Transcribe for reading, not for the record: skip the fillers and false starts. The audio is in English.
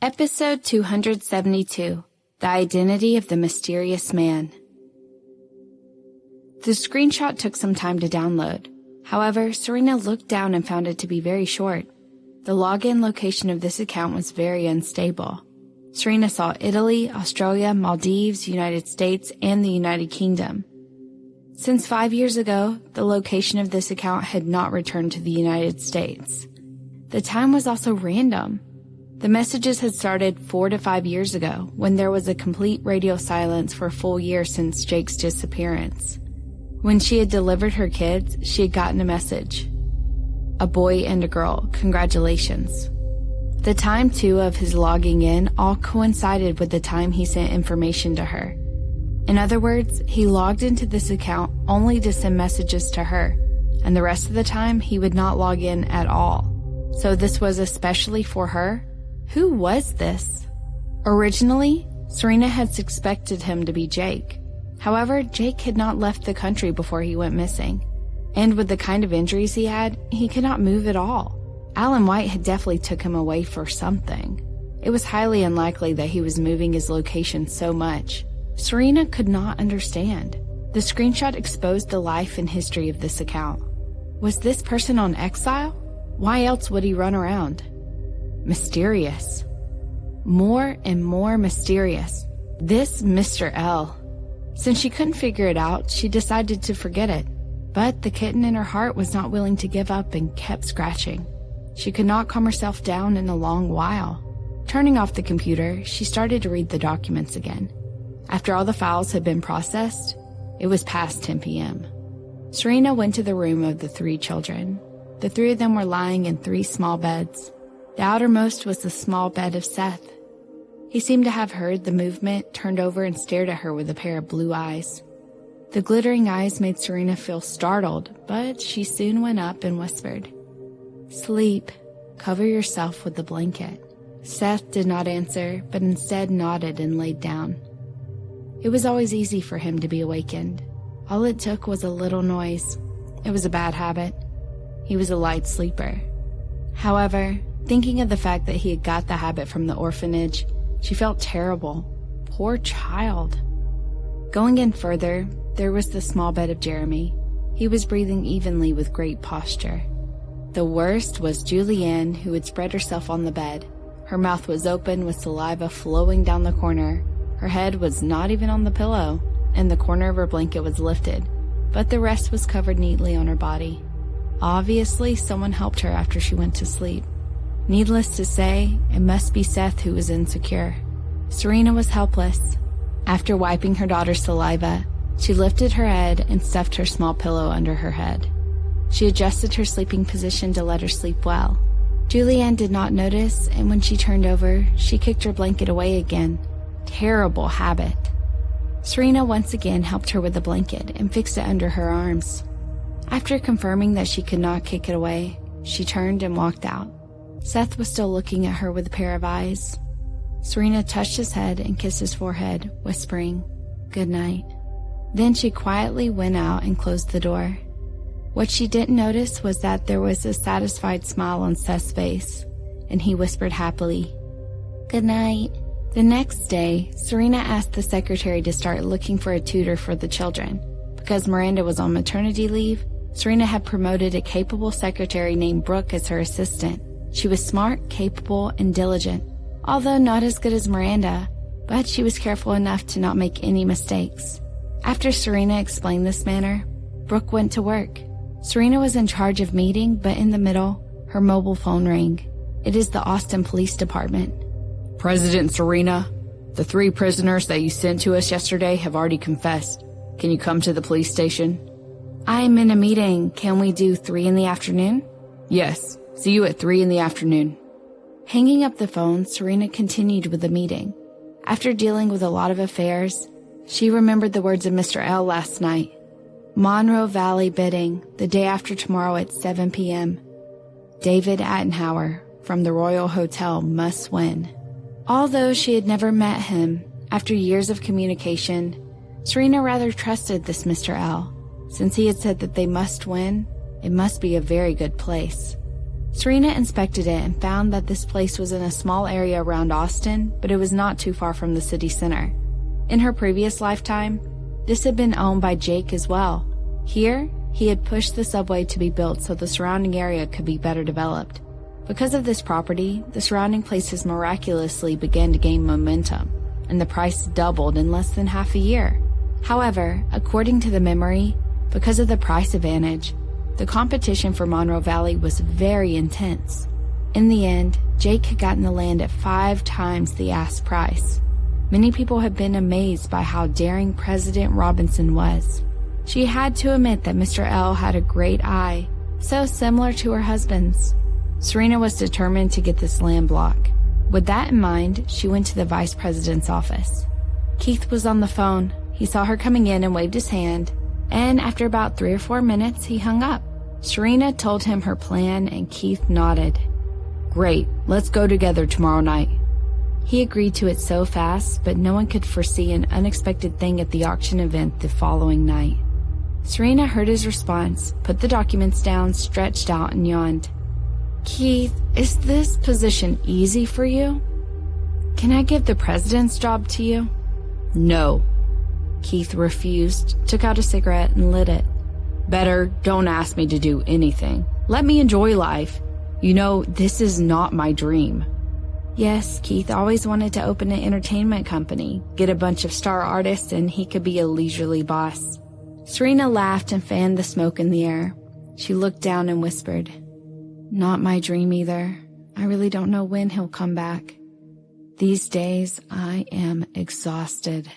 Episode 272, The Identity of the Mysterious Man. The screenshot took some time to download. However, Serena looked down and found it to be very short. The login location of this account was very unstable. Serena saw Italy, Australia, Maldives, United States, and the United Kingdom. Since 5 years ago, the location of this account had not returned to the United States. The time was also random. The messages had started 4 to 5 years ago, when there was a complete radio silence for a full year since Jake's disappearance. When she had delivered her kids, she had gotten a message. A boy and a girl, congratulations. The time, too, of his logging in all coincided with the time he sent information to her. In other words, he logged into this account only to send messages to her, and the rest of the time he would not log in at all. So this was especially for her? Who was this? Originally, Serena had suspected him to be Jake. However, Jake had not left the country before he went missing. And with the kind of injuries he had, he could not move at all. Alan White had definitely took him away for something. It was highly unlikely that he was moving his location so much. Serena could not understand. The screenshot exposed the life and history of this account. Was this person on exile? Why else would he run around? Mysterious. More and more mysterious. This Mr. L. Since she couldn't figure it out, she decided to forget it. But the kitten in her heart was not willing to give up and kept scratching. She could not calm herself down in a long while. Turning off the computer, she started to read the documents again. After all the files had been processed, it was past 10 p.m. Serena went to the room of the 3 children. The 3 of them were lying in 3 small beds. The outermost was the small bed of Seth. He seemed to have heard the movement, turned over and stared at her with a pair of blue eyes. The glittering eyes made Serena feel startled, but she soon went up and whispered, "Sleep. Cover yourself with the blanket." Seth did not answer, but instead nodded and laid down. It was always easy for him to be awakened. All it took was a little noise. It was a bad habit. He was a light sleeper. However, thinking of the fact that he had got the habit from the orphanage, she felt terrible. Poor child. Going in further, there was the small bed of Jeremy. He was breathing evenly with great posture. The worst was Julianne, who had spread herself on the bed. Her mouth was open with saliva flowing down the corner. Her head was not even on the pillow, and the corner of her blanket was lifted, but the rest was covered neatly on her body. Obviously, someone helped her after she went to sleep. Needless to say, it must be Seth who was insecure. Serena was helpless. After wiping her daughter's saliva, she lifted her head and stuffed her small pillow under her head. She adjusted her sleeping position to let her sleep well. Julianne did not notice, and when she turned over, she kicked her blanket away again. Terrible habit. Serena once again helped her with the blanket and fixed it under her arms. After confirming that she could not kick it away, she turned and walked out. Seth was still looking at her with a pair of eyes. Serena touched his head and kissed his forehead, whispering, "Good night." Then she quietly went out and closed the door. What she didn't notice was that there was a satisfied smile on Seth's face, and he whispered happily, "Good night." The next day, Serena asked the secretary to start looking for a tutor for the children. Because Miranda was on maternity leave, Serena had promoted a capable secretary named Brooke as her assistant. She was smart, capable, and diligent, although not as good as Miranda, but she was careful enough to not make any mistakes. After Serena explained this manner, Brooke went to work. Serena was in charge of meeting, but in the middle, her mobile phone rang. It is the Austin Police Department. "President Serena, the 3 prisoners that you sent to us yesterday have already confessed. Can you come to the police station?" "I'm in a meeting. Can we do 3 in the afternoon?" "Yes. See you at 3 in the afternoon." Hanging up the phone, Serena continued with the meeting. After dealing with a lot of affairs, she remembered the words of Mr. L last night. Monroe Valley bidding, the day after tomorrow at 7 p.m. David Attenhauer from the Royal Hotel must win. Although she had never met him, after years of communication, Serena rather trusted this Mr. L. Since he had said that they must win, it must be a very good place. Serena inspected it and found that this place was in a small area around Austin, but it was not too far from the city center. In her previous lifetime, this had been owned by Jake as well. Here, he had pushed the subway to be built so the surrounding area could be better developed. Because of this property, the surrounding places miraculously began to gain momentum, and the price doubled in less than half a year. However, according to the memory, because of the price advantage, the competition for Monroe Valley was very intense. In the end, Jake had gotten the land at 5 times the asked price. Many people had been amazed by how daring President Robinson was. She had to admit that Mr. L had a great eye, so similar to her husband's. Serena was determined to get this land block. With that in mind, she went to the vice president's office. Keith was on the phone. He saw her coming in and waved his hand, and after about 3 or 4 minutes, he hung up. Serena told him her plan, and Keith nodded. Great, let's go together tomorrow night. He agreed to it so fast, but no one could foresee an unexpected thing at the auction event the following night. Serena heard his response, put the documents down, stretched out, and yawned. Keith, is this position easy for you? Can I give the president's job to you? No. Keith refused, took out a cigarette, and lit it. Better don't ask me to do anything. Let me enjoy life. You know, this is not my dream. Yes, Keith always wanted to open an entertainment company, get a bunch of star artists, and he could be a leisurely boss. Serena laughed and fanned the smoke in the air. She looked down and whispered, Not my dream either. I really don't know when he'll come back. These days, I am exhausted.